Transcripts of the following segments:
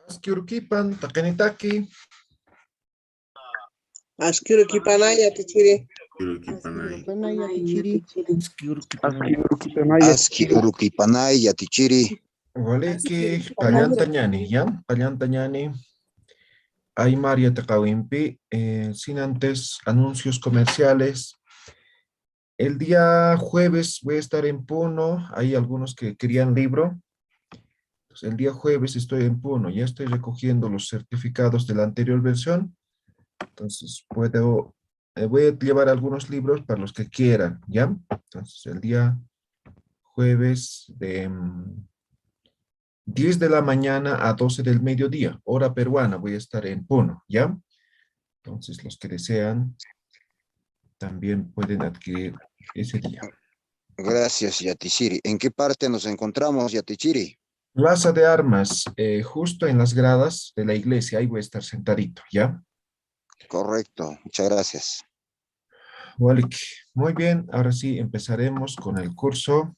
Askirukipan, takenitaki. Ashkirukipanaya tichiri. Aski urukipanay yatichiri. Waliki, pallantañani, ¿ya? Pallantañani. Aymar Takawimpi, sin antes anuncios comerciales. El día jueves voy a estar en Puno. Hay algunos que querían libro. Entonces, el día jueves estoy en Puno. Ya estoy recogiendo los certificados de la anterior versión. Entonces, voy a llevar algunos libros para los que quieran, ¿ya? Entonces, el día jueves de 10 de la mañana a 12 del mediodía, hora peruana, voy a estar en Puno, ¿ya? Entonces, los que desean también pueden adquirir ese día. Gracias, Yatichiri. ¿En qué parte nos encontramos, Yatichiri? Plaza de Armas, justo en las gradas de la iglesia, ahí voy a estar sentadito, ¿ya? Correcto, muchas gracias. Walik. Muy bien, ahora sí empezaremos con el curso.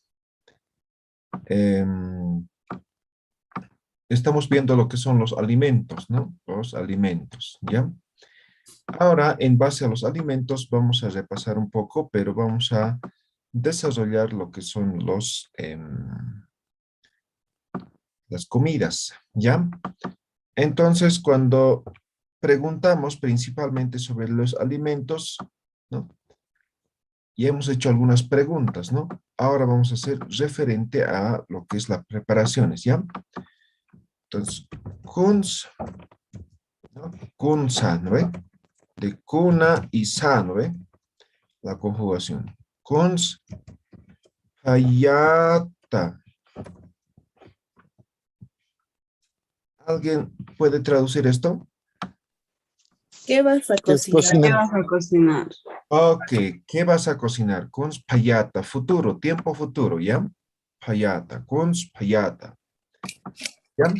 Estamos viendo lo que son los alimentos, ¿no? Los alimentos, ¿ya? Ahora, en base a los alimentos, vamos a repasar un poco, pero vamos a desarrollar lo que son las comidas, ¿ya? Entonces, cuando preguntamos principalmente sobre los alimentos, ¿no? Y hemos hecho algunas preguntas, ¿no? Ahora vamos a hacer referente a lo que es las preparaciones, ¿ya? Entonces, kuns, ¿no? Kunsa, ¿no ve? De cuna y sa, ¿no ve? La conjugación. Kuns, hayata. ¿Alguien puede traducir esto? ¿Qué vas a cocinar? ¿Qué vas a cocinar? Ok, ¿qué vas a cocinar? Kuns payata, futuro, tiempo futuro, ¿ya? Payata, kuns payata. ¿Ya?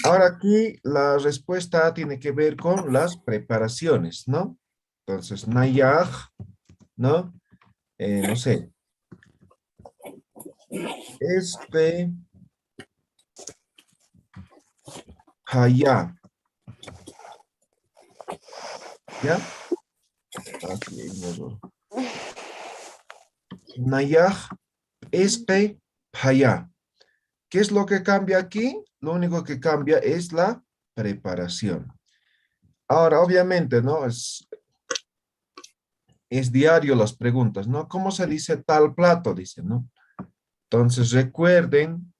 Ahora aquí la respuesta tiene que ver con las preparaciones, ¿no? Entonces, nayaj, ¿no? No sé. Haya. ¿Ya? Aquí hay un error. Nayaj, haya. ¿Qué es lo que cambia aquí? Lo único que cambia es la preparación. Ahora, obviamente, ¿no? Es diario las preguntas, ¿no? ¿Cómo se dice tal plato? Dicen, ¿no? Entonces, recuerden,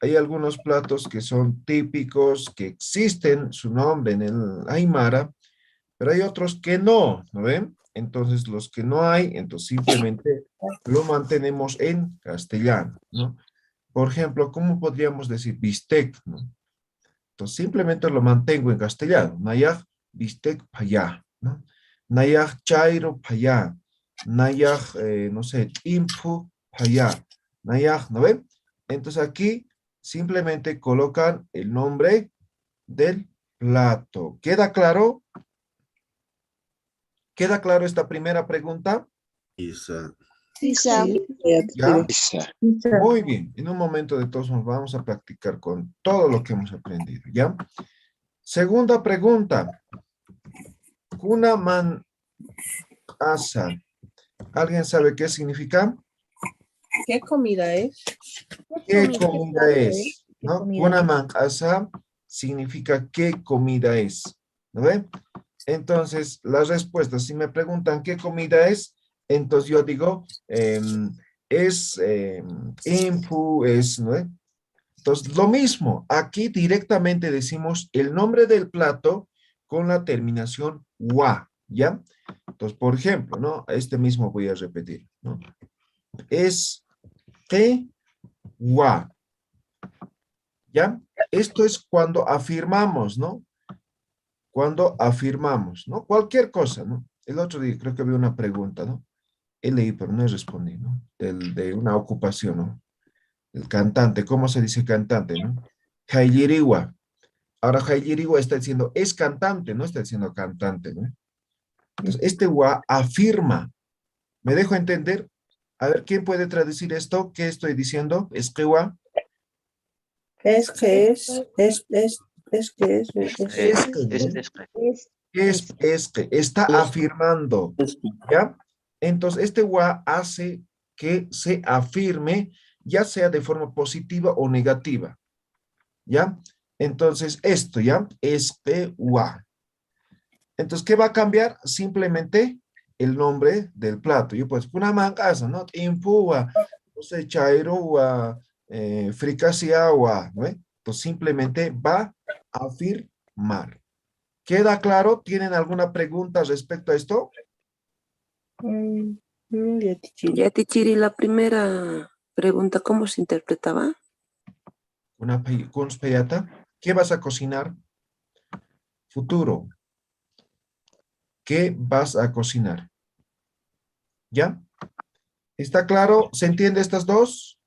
hay algunos platos que son típicos, que existen su nombre en el Aymara, pero hay otros que no, ¿no ven? Entonces, los que no hay, entonces simplemente lo mantenemos en castellano, ¿no? Por ejemplo, ¿cómo podríamos decir bistec, ¿no? Entonces, simplemente lo mantengo en castellano. Nayaj bistec payá, ¿no? Nayaj chairo payá. Nayaj, no sé, impu payá. Nayaj, ¿no ven? Entonces aquí simplemente colocan el nombre del plato. ¿Queda claro? ¿Queda claro esta primera pregunta? ¿Ya? Isa. Muy bien. En un momento de todos nos vamos a practicar con todo lo que hemos aprendido, ¿ya? Segunda pregunta. Kunaman asa. ¿Alguien sabe qué significa? ¿Qué comida es? ¿Qué comida es? ¿Qué ¿No? comida es? Kunaman asa significa qué comida es. ¿No ve? Entonces, la respuesta, si me preguntan qué comida es, entonces yo digo, es impu, es, ¿no ve? Entonces, lo mismo, aquí directamente decimos el nombre del plato con la terminación wa, ¿ya? Entonces, por ejemplo, ¿no? Este mismo voy a repetir, ¿no? Es que wa, ¿ya? Esto es cuando afirmamos, ¿no? Cuando afirmamos, ¿no? Cualquier cosa, ¿no? El otro día creo que había una pregunta, ¿no? He leído, pero no he respondido, ¿no? De una ocupación, ¿no? El cantante, ¿cómo se dice cantante, no? Jailiriwa. Ahora Jailiriwa está diciendo, es cantante, no está diciendo cantante, ¿no? Entonces, este wa afirma. ¿Me dejo entender? A ver, ¿quién puede traducir esto? ¿Qué estoy diciendo? Es que wa. Es que es Es que es. Es que está afirmando, ¿ya? Entonces, este wa hace que se afirme, ya sea de forma positiva o negativa, ¿ya? Entonces, esto, ¿ya? Este wa. Entonces, ¿qué va a cambiar? Simplemente el nombre del plato. Yo pues, una mangaza, ¿no? Impúa, no sé, chairua, fricasiawa, ¿no? Entonces, simplemente va a afirmar. ¿Queda claro? ¿Tienen alguna pregunta respecto a esto? Ya, teacher. Ya, Tichiri, la primera pregunta, ¿cómo se interpretaba? Una conspirata. ¿Qué vas a cocinar? Futuro. ¿Qué vas a cocinar? ¿Ya? ¿Está claro? ¿Se entiende estas dos?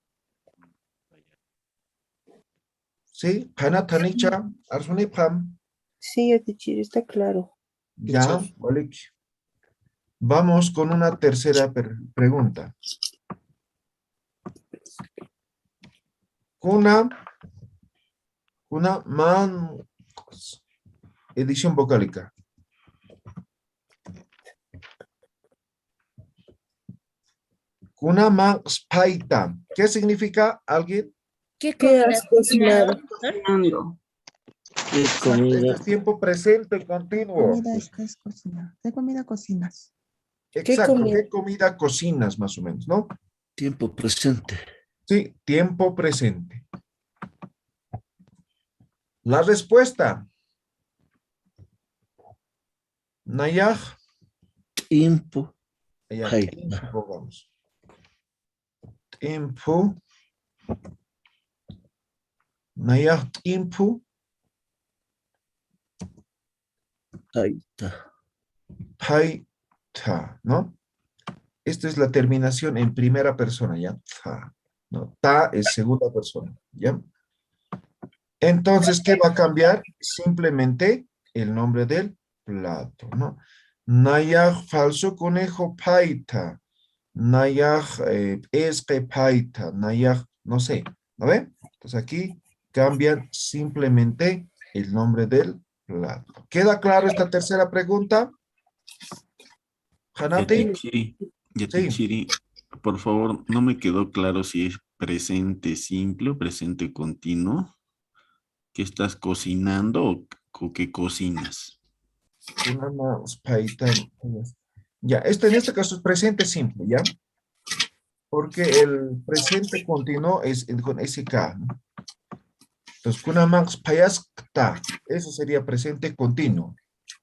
¿Sí? Hana tanicha, arsuni pam. Sí, ya, teacher, está claro. Ya, vale. Vamos con una tercera pregunta. Una man, edición vocálica. Kuna man spaita. ¿Qué significa alguien? ¿Qué has cocinado? Cocinando. ¿Qué Este comida? es tiempo presente continuo. Comida es cocinar. ¿Qué comida cocinas? Exacto. comida? ¿Qué comida cocinas más o menos, no? Tiempo presente. Sí, tiempo presente. La respuesta. Nayaj. Tiempo. Ya, Hey. tiempo, vamos. Tiempo. Nayaj, tiempo. Ahí está. Paita, ¿no? Esta es la terminación en primera persona, ¿ya? Ta, ¿no? Ta es segunda persona, ¿ya? Entonces, ¿qué va a cambiar? Simplemente el nombre del plato, ¿no? Nayaj, falso conejo, paita. Nayaj, esque paita. Nayaj, no sé, ¿no ve? Entonces aquí cambian simplemente el nombre del plato. ¿Queda claro esta tercera pregunta? Hanati, Yatichiri, sí, Yatichiri, por favor, no me quedó claro si es presente simple o presente continuo. ¿Qué estás cocinando o qué cocinas? una más paita. Ya, esto en este caso es presente simple, ¿ya? Porque el presente continuo es con SK, ¿no? Entonces, kuna más payaskta, eso sería presente continuo,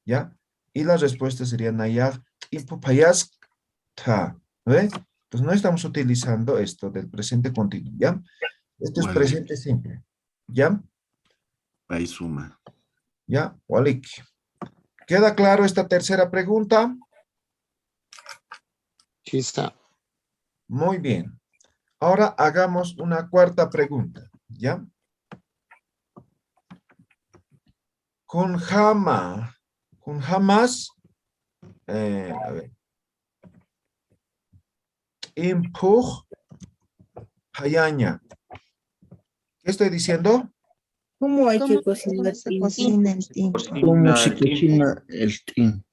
¿ya? Y la respuesta sería nayag impo payaskta, ¿no ve? Entonces, no estamos utilizando esto del presente continuo, ¿ya? Esto es Vale. presente simple, ¿ya? Ahí suma. ¿Ya? Walik. ¿Queda claro esta tercera pregunta? Sí está. Muy bien. Ahora hagamos una cuarta pregunta, ¿ya? Con jamás, a ver, impuj, hayaña. ¿Qué estoy diciendo? ¿Cómo hay que ¿Cómo cocinar? se cocina el tiempo? ¿Cómo se cocina el tiempo?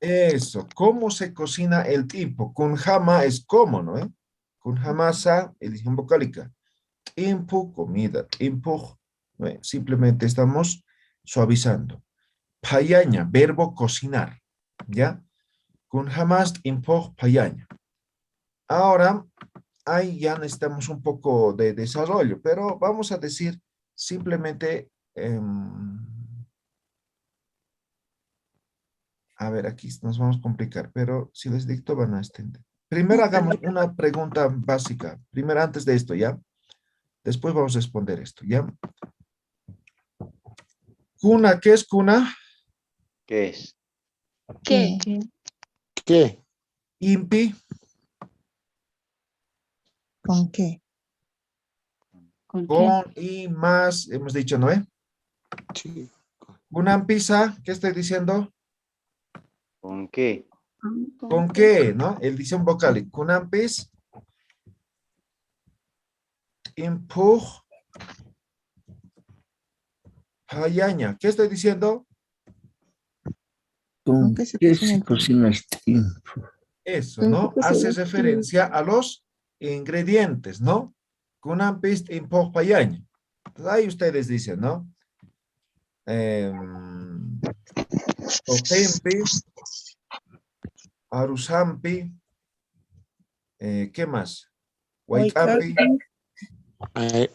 Eso, ¿cómo se cocina el tiempo? Con jama es cómo, ¿no? Con jamasa, edición vocálica. Tiempo, comida, tiempo, ¿no? Simplemente estamos suavizando. Payaña, verbo cocinar, ¿ya? Con jamás, tiempo, payaña. Ahora, ahí ya necesitamos un poco de desarrollo, pero vamos a decir simplemente, a ver, aquí nos vamos a complicar, pero si les dicto van a entender. Primero hagamos una pregunta básica, primero antes de esto, ¿ya? Después vamos a responder esto, ¿ya? Cuna, ¿qué es cuna? ¿Qué es? ¿Qué? ¿Qué? Impi, ¿Con qué? con y más, hemos dicho, ¿no? Sí. Cunampisa, ¿qué estoy diciendo? ¿Con qué? ¿Con qué, no? Edición vocal. Kunampis, impuj, payaña. ¿Qué estoy diciendo? ¿Con qué se qué cocina se el cocina el tin? Eso, ¿Con ¿no? qué se Hace hace? referencia a los ingredientes, ¿no? Kunan pist impo payaña. Entonces, ahí ustedes dicen, ¿no? Otempi, arusampi, ¿qué más? Huaycampi, Ay,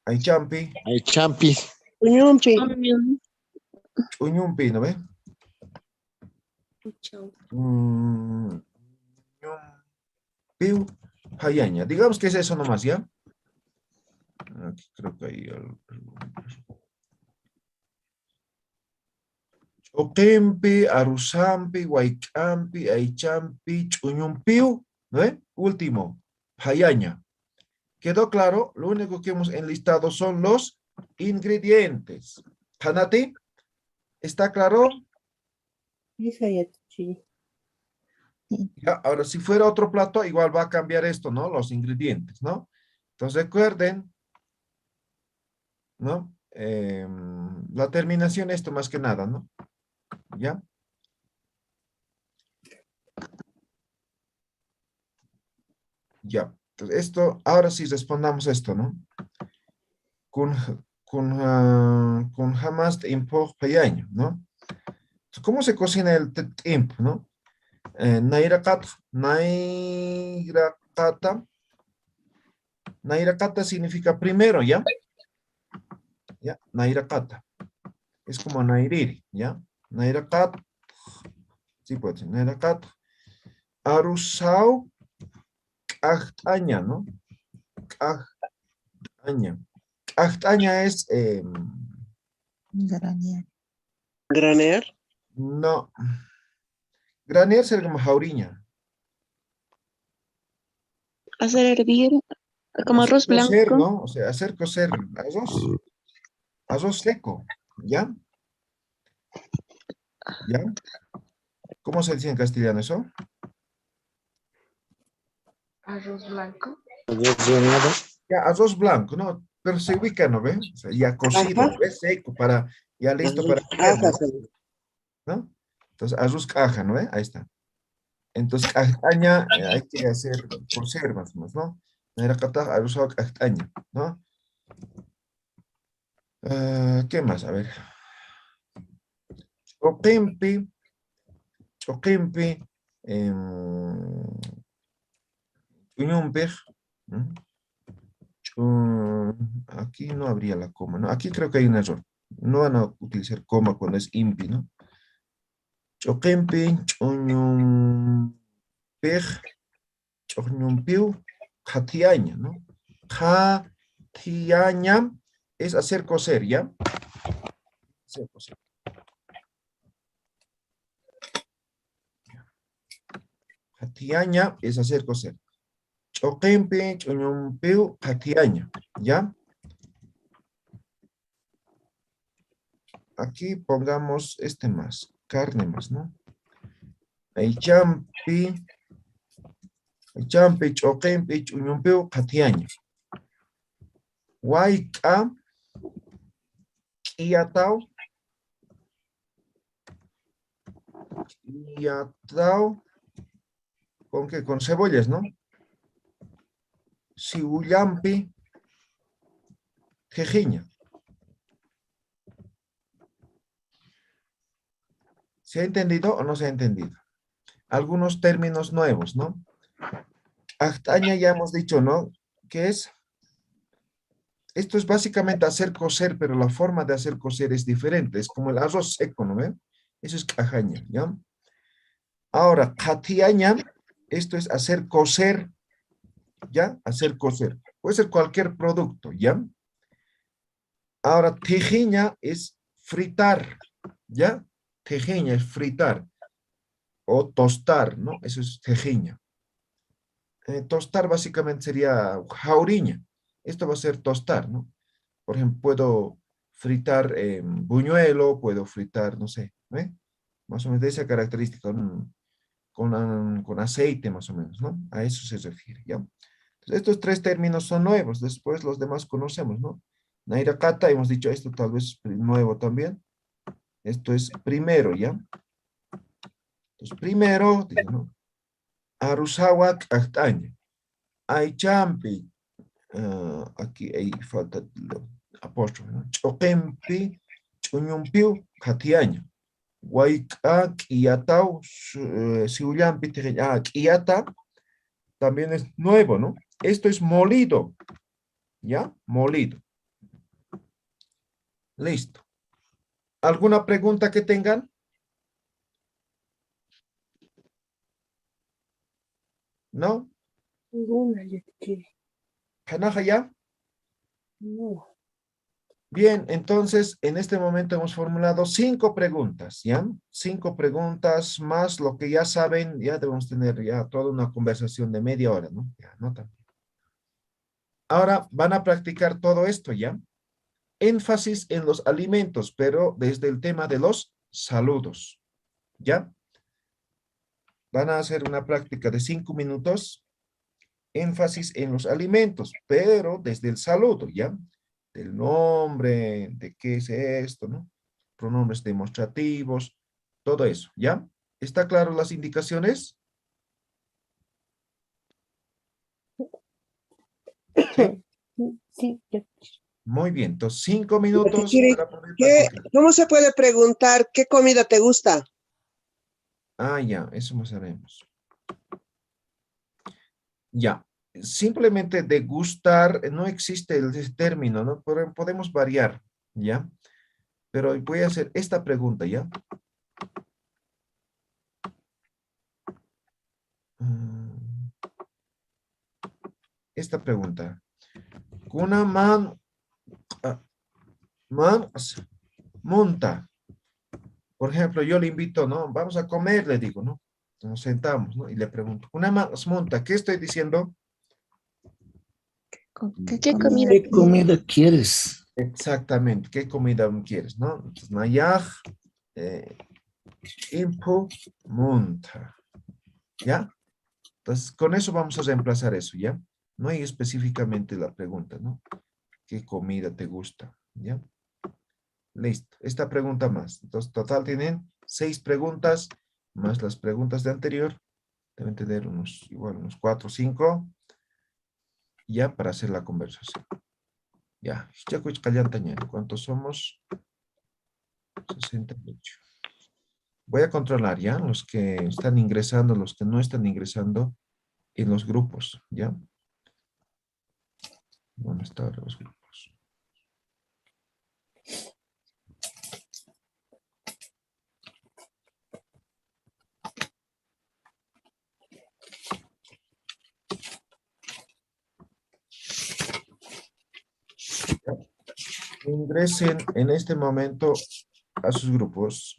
aychampi, ay, champi. Uñumpi. uñumpi, ¿no ve? Piu, payaña. Digamos que es eso nomás, ¿ya? Aquí creo que hay algo. Otempi, arusampi, huaycampi, aychampi, chuñumpiu, ¿no ve? Último, payaña. ¿Quedó claro? Lo único que hemos enlistado son los ingredientes. ¿Hanati? ¿Está claro? Esa ya te chiri. Ya, ahora, si fuera otro plato, igual va a cambiar esto, ¿no? Los ingredientes, ¿no? Entonces, recuerden, ¿no? La terminación, esto más que nada, ¿no? ¿Ya? Ya. Entonces, esto, ahora sí respondamos esto, ¿no? Con jamás de impo payaño, ¿no? ¿Cómo se cocina el imp, no? Nairakata. Nairakata. Nairakata significa primero, ¿ya? ¿Ya? Nairakata. Es como nairiri, ¿ya? Nairakata. Sí, puede ser. Nairakata. Arusau. Kajtaña, ¿no? Kajtaña. Kajtaña es... Granear. Granear. no. Granear sería como jauriña. Hacer hervir como Hacer arroz cocer, blanco. ¿no? O sea, hacer cocer arroz. Arroz seco, ¿ya? ¿Ya? ¿Cómo se dice en castellano eso? Arroz blanco. Rellenado. Ya, arroz blanco, ¿no? Pero se ubica, ¿no ve? O sea, ya cocido, Ajá. ¿no ve? Seco, para, ya listo para comer, Ajá, ¿no? Entonces, arroz caja, ¿no ve? Ahí está. Entonces, castaña, hay que hacer cocer más o menos, ¿no? Era capaz arroz castaña, ¿no? ¿Qué más? A ver. Choquimpi, choquimpi, chuñumpej, ¿no? Aquí no habría la coma, ¿no? Aquí creo que hay un error. No van a utilizar coma cuando es impi, ¿no? Choquimpi, chuñumpej, chuñumpiu, jatiaña, ¿no? Jatiaña es hacer cocer, ¿ya? Hacer cocer. Jatiaña es hacer cocer. Choquimpi, chuñumpiu, jatiaña, ¿ya? Aquí pongamos este más, carne más, ¿no? Aychampi, choquimpi, chuñumpiu, jatiaña. Huayca, quiatao, ¿con qué? Con cebollas, ¿no? Siullampi, jejiña. ¿Se ha entendido o no se ha entendido? Algunos términos nuevos, ¿no? Actaña ya hemos dicho, ¿no? ¿Qué es? Esto es básicamente hacer cocer, pero la forma de hacer cocer es diferente. Es como el arroz seco, ¿no ven? Eso es cajaña, ¿ya? Ahora, jatiaña, esto es hacer cocer, ¿ya? Hacer cocer. Puede ser cualquier producto, ¿ya? Ahora, tejiña es fritar, ¿ya? Tejiña es fritar o tostar, ¿no? Eso es tejiña. Tostar básicamente sería jauriña. Esto va a ser tostar, ¿no? Por ejemplo, puedo fritar buñuelo, puedo fritar, no sé, ¿eh? Más o menos de esa característica, con aceite más o menos, ¿no? A eso se refiere, ¿ya? Entonces, estos tres términos son nuevos, después los demás conocemos, ¿no? Naira Cata, hemos dicho esto tal vez nuevo también. Esto es primero, ¿ya? Entonces, primero, dice, ¿no? Arusawak Actaña. Aychampi. Aquí hay falta el apóstrofe, ¿no? Choquempi, Chuñumpiu, Katiaño. Huayca, Quiyatao, Siullampi, Quiyata, también es nuevo, ¿no? Esto es molido, ¿ya? Molido. Listo. ¿Alguna pregunta que tengan? ¿No? Ninguna, Yati Chiri. ¿Canaja ya? No. Bien, entonces en este momento hemos formulado 5 preguntas, ¿ya? 5 preguntas más lo que ya saben, ya debemos tener ya toda una conversación de media hora, ¿no? Ya, no tanto. Ahora van a practicar todo esto, ¿ya? Énfasis en los alimentos, pero desde el tema de los saludos, ¿ya? Van a hacer una práctica de 5 minutos, énfasis en los alimentos, pero desde el saludo, ¿ya? Del nombre, de qué es esto, ¿no? Pronombres demostrativos, todo eso, ¿ya? ¿Está claro las indicaciones? Sí. Sí, Yati Chiri. Muy bien, entonces 5 Yati minutos Chiri, para poder ¿qué, practicar. ¿cómo se puede preguntar qué comida te gusta? Ah, ya, eso no sabemos. Ya, simplemente degustar, no existe el término, ¿no? Pero podemos variar, ¿ya? Pero voy a hacer esta pregunta, ¿ya? Mm, Esta pregunta. Kuna ah, man monta. Por ejemplo, yo le invito, ¿no? Vamos a comer, le digo, ¿no? Nos sentamos, ¿no? Y le pregunto, una más monta, ¿qué estoy diciendo? ¿Qué comida ¿Qué quieres? comida quieres? Exactamente, ¿qué comida quieres, no? Entonces, Nayaj, impu, monta, ¿ya? Entonces, con eso vamos a reemplazar eso, ¿ya? No hay específicamente la pregunta, ¿no? ¿Qué comida te gusta? ¿Ya? Listo. Esta pregunta más. Entonces, total tienen 6 preguntas, más las preguntas de anterior. Deben tener igual unos 4 o 5, ya para hacer la conversación. Ya. ¿Cuántos somos? 68. Voy a controlar, ¿ya? Los que están ingresando, los que no están ingresando en los grupos, ¿ya? ¿Dónde están los grupos? Ingresen en este momento a sus grupos.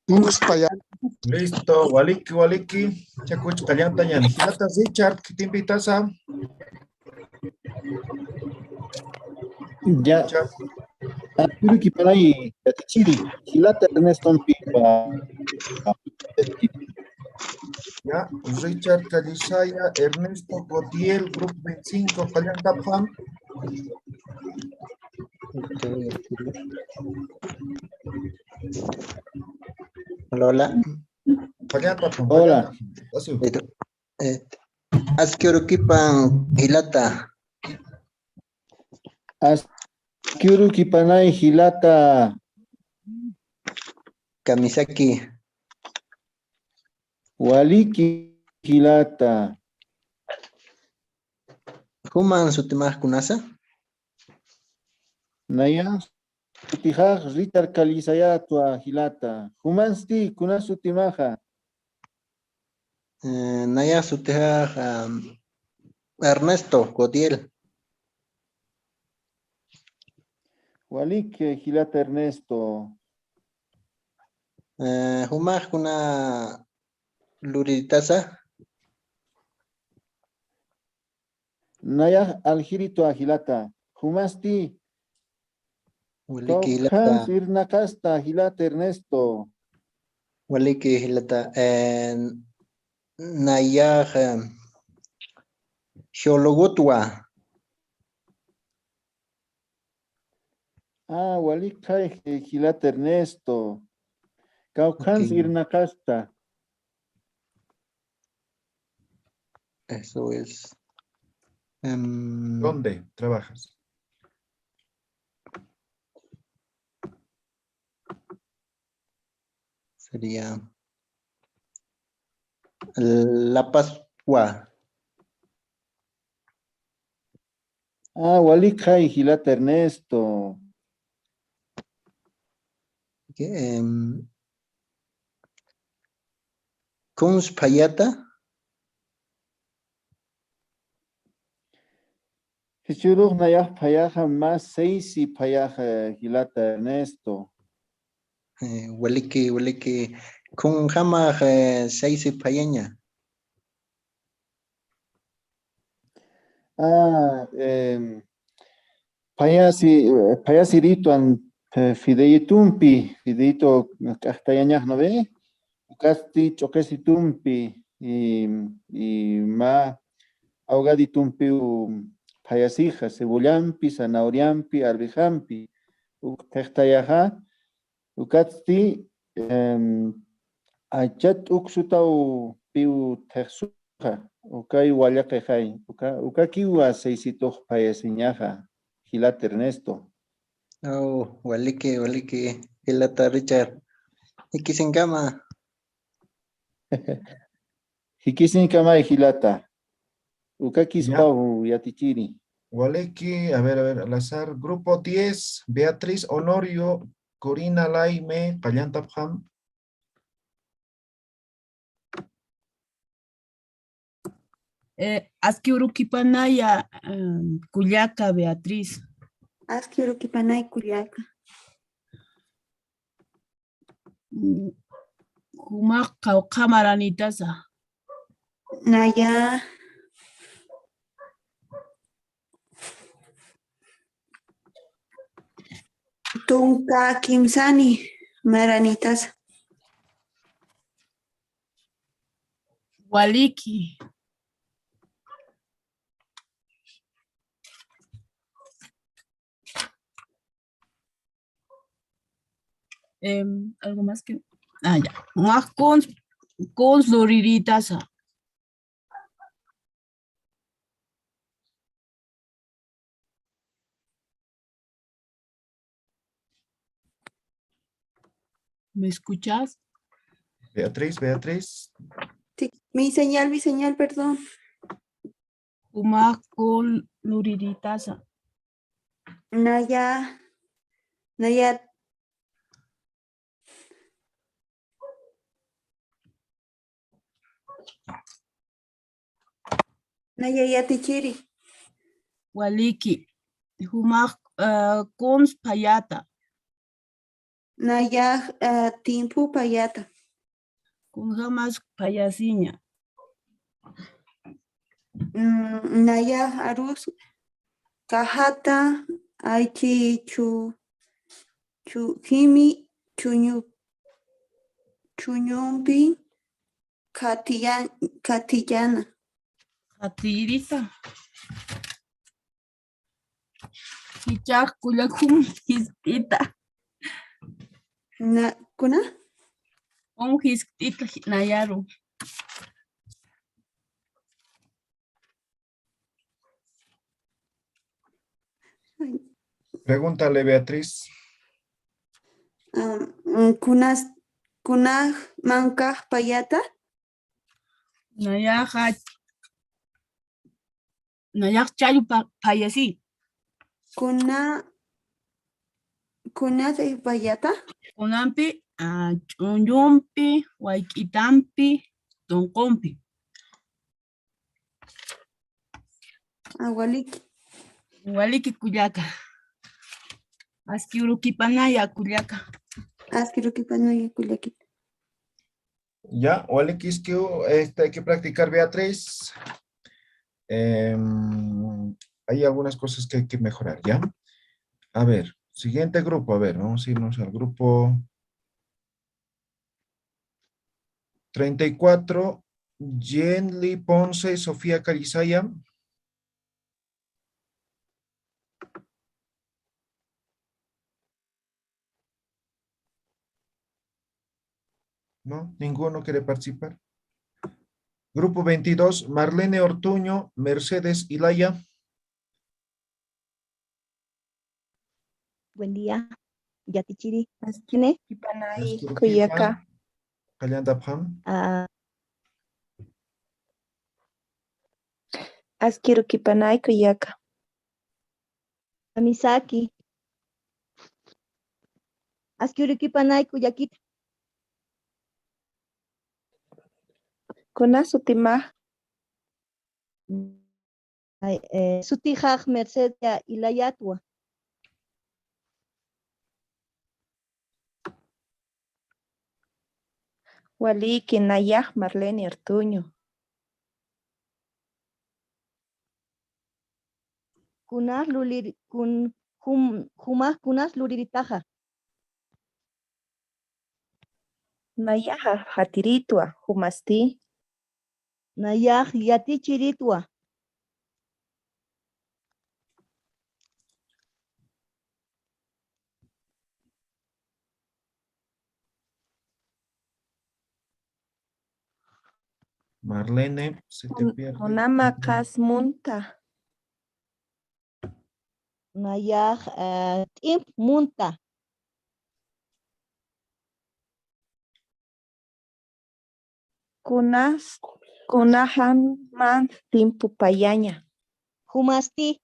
Muspaya. Listo, waliki. Chacuch callanta ñan. Hilata Richard, ¿qué te invitas a? Ya, Richard, Yuriki Panay, Yatichiri, Hilata Ernesto Pipa. ya. Richard Calisaya, Ernesto Gotiel, Grupo 25, callanta Pam. Hola. Callanta Pam, Hola. Así. Askyurukipan hilata. Yuriki Panay, Hilata. Kamisaki. Waliki, Hilata. Human sutimaj kunasa. Naya, Sutijaj, Ritar Kalisayatua, Hilata. Humansti, Kunasutimaja. Naya sutimaj Ernesto Gotiel. Waliki, Hilata Ernesto. Humaj kuna luritasa. Naya, Aljirito, Hilata. Humasti. Waliki Hans hilata. Irnacasta, Hilata Ernesto. Waliki hilata. Naya Xologutwa. Walika, Hilata Ernesto. Hans Ok, Irnacasta. eso es. ¿Dónde trabajas? Sería La Pascua. Walika, Hilata Ernesto. Kunz Payata. Hichuruk Nayah Payaja más 6 y Payaja, Hilata Ernesto. Waliki. Kun Hama Seisi Payeña. Payasirito Fideitumpi, Fideito Castañañas, ¿no ve? Casti Choquesitumpi y ma Ahogaditumpi Payasija, Cebollampi, Zanahoriampi, Arbijampi, Tectayaja, Ucasti Achat Uxutau Piu Texuja, Ucay Guayacajay, Ucaquiwa Seisito Payasiñaja, Gilata Ernesto. Oh, Waliki. Hilata Richard. Ikisengama. Hikisin Kamay Gilata, Ucaquis Ya. Pau Yatichiri. Waliki, a ver, al azar. Grupo 10, Beatriz Honorio, Corina Laime, callanta Pam. Asquiuruquipanaya, Cuyaca, Beatriz. Asquiuruquipanay Culiaca. Humaca o Camaranitasa. Naya. Tunka Kimsani. Maranitas. Waliki. Algo más que. Ya. Más con Loriritaza. ¿Me escuchas? Beatriz. Sí, mi señal, perdón. Más con Loriritaza. Naya. Naya Yatichiri. Waliki. Humak con Payata. Nayaj timpu payata. Kunhamas payasiña. Nayaj arus kahata aichi himi chuñumpi katillana. Hatirita. Hichaq kullakum hisp'ita. Kuna? Hisp'ita nayaru. Pregúntale, Beatriz. Kunaj mankaj payata. Nayaj chayu payasi. Kuna de payata. Kunampi, ch'uñumpi, wayk'itampi, tunqumpi. Waliki. Waliki kullaka. Askirukipanaya kullaka. Askirukipanaya kullakita. Ya, Walequisquiu, hay que practicar, Beatriz. Hay algunas cosas que hay que mejorar, ¿ya? A ver, siguiente grupo, a ver, vamos a irnos al grupo 34, Jenly Ponce, Sofía Carizaya. ¿No? ¿Ninguno quiere participar? Grupo 22, Marlene Ortuño, Mercedes Ilaya. Buen día. Yatichiri. ¿Quién Kipanay kuyaka. Kallantapam. Askirukipanay kuyaka. Misaki. Askirukipanay kuyakita. Kuna sutimaj. Sutijaj Mercedes Ilayatwa. Waliki nayaj Marlene Ortuño. Kunaj lulir humaj kunaj luriritaja. Nayaja hatiritwa humasti. Nayaj yatichiritwa. Marlene, se te pierde. Kunama kasmunta. Nayaj tim munta. Kunahan man timpu payaña. Humasti.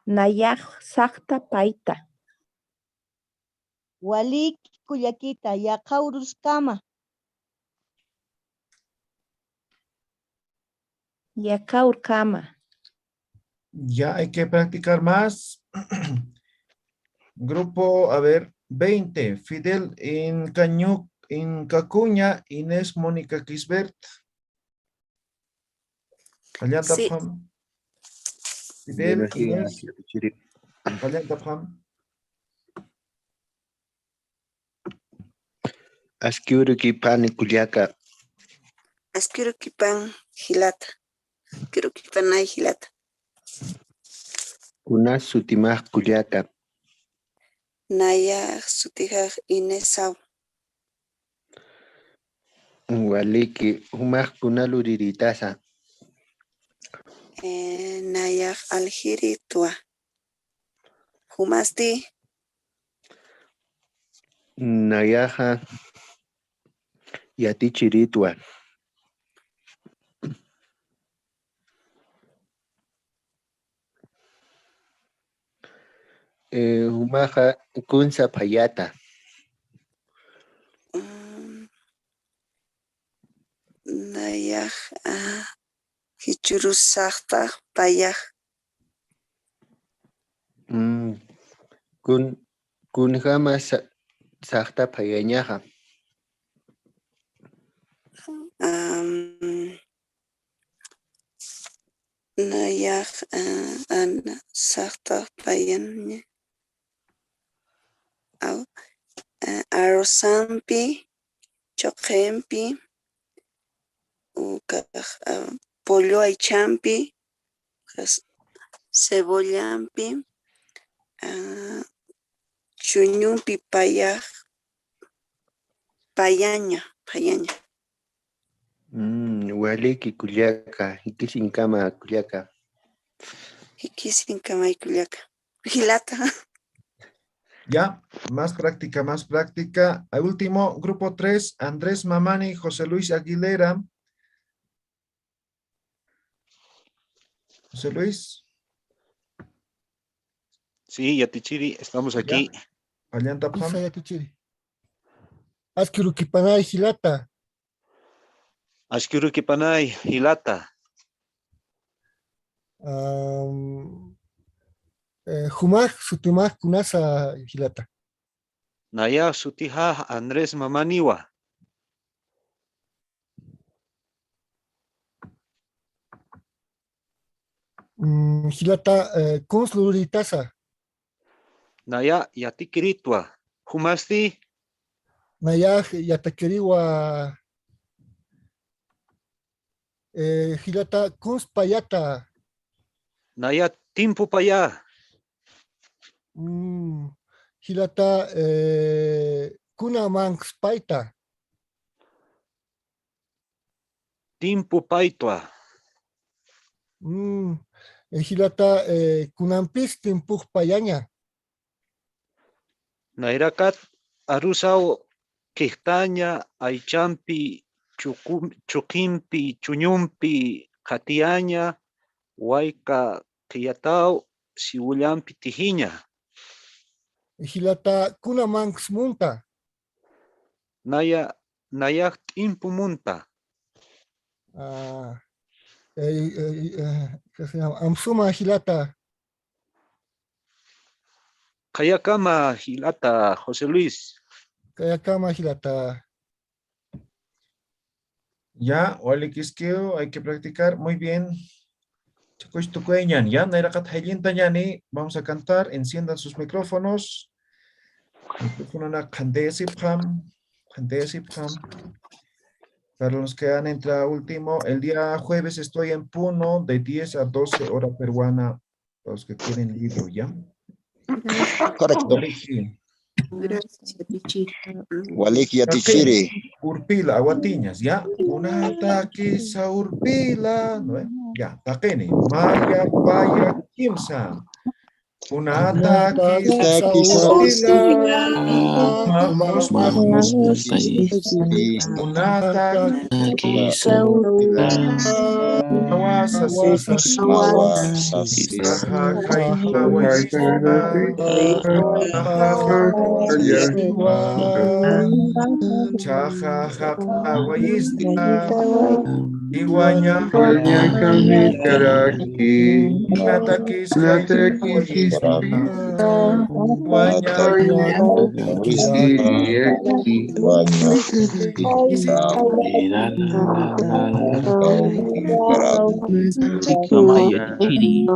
Nayaj sakta paita. Walik kuyakita yaqaurus kama. Yakaur kama. Ya hay que practicar más. Grupo, a ver, 20. Fidel en Cacuña, Inés Mónica Kisbert. Kallantapam. Fidel, Buenos días, Inés. Yatichiri. Kallantapam. Askiurukipani kullaka. Askirukipan hilata. Askirukipanay hilata. Kuna sutimaj kullaka. Nayaj sutijaj Inesaw. Waliki humaj kuna luriritaza. Nayaj aljiritwa. Humasti. Nayaja yatichiritwa. Humaja kunsa payata. Nayaj Hichurusaqta payaq. Kunhama saqta payañaqa. Nayaq ana saqta payaña. Arrosampi, choqempi, pollo aychampi, cebollampi, chuñumpi payaq, payaña. Waliki kullaka, hikisinkama kullaka. Hikisinkama kullaka. Hilata. Ya, más práctica, más práctica. Al último, grupo 3, Andrés Mamani, José Luis Aguilera. José Luis. Sí, Yatichiri, estamos aquí. Allanta Pam. Yatichiri. Askiru kipanay hilata. Ashkiru kipanay hilata. Humaq sutimaq kunasa hilata. Naya sutiha Andrés Mamaniwa. Hilata konsluritaza. Naya yatikiritwa. Humasti. Naya yatakiriwa. Hilata konspayata. Naya timpu paya. Hilata kuna mankspaita. Timpu paitwa. Hilata kunampis timpu payaña. Nairakat arusao kihtaña aychampi chukimpi chuñumpi katiaña waika qiyatao siwullampi tihiña. Hilata kuna manks munta. Naya timpu munta. Amsuma hilata. Kayakama hilata, José Luis. Kayakama hilata. Ya, Olikisqueo, hay que practicar. Muy bien. Ya, vamos a cantar. Enciendan sus micrófonos. Micrófono na Para los que han entrado último, el día jueves estoy en Puno de 10 a 12 hora peruana. Los que quieren libro, ¿ya? Correcto. Gracias, Yatichiri. Waliki Yatichiri. Urpila, Aguatiñas, ¿ya? Una taquiza Urpila, ¿no es? Ya, taquene. Maya, Paya, Kimsa. Una taquiza Urpila. Vamos, vamos. Una taquiza Urpila. Awasa, sí. Ajá, kaita, Chaja, japa, wayista, iguaña, natakis, Yatichiri.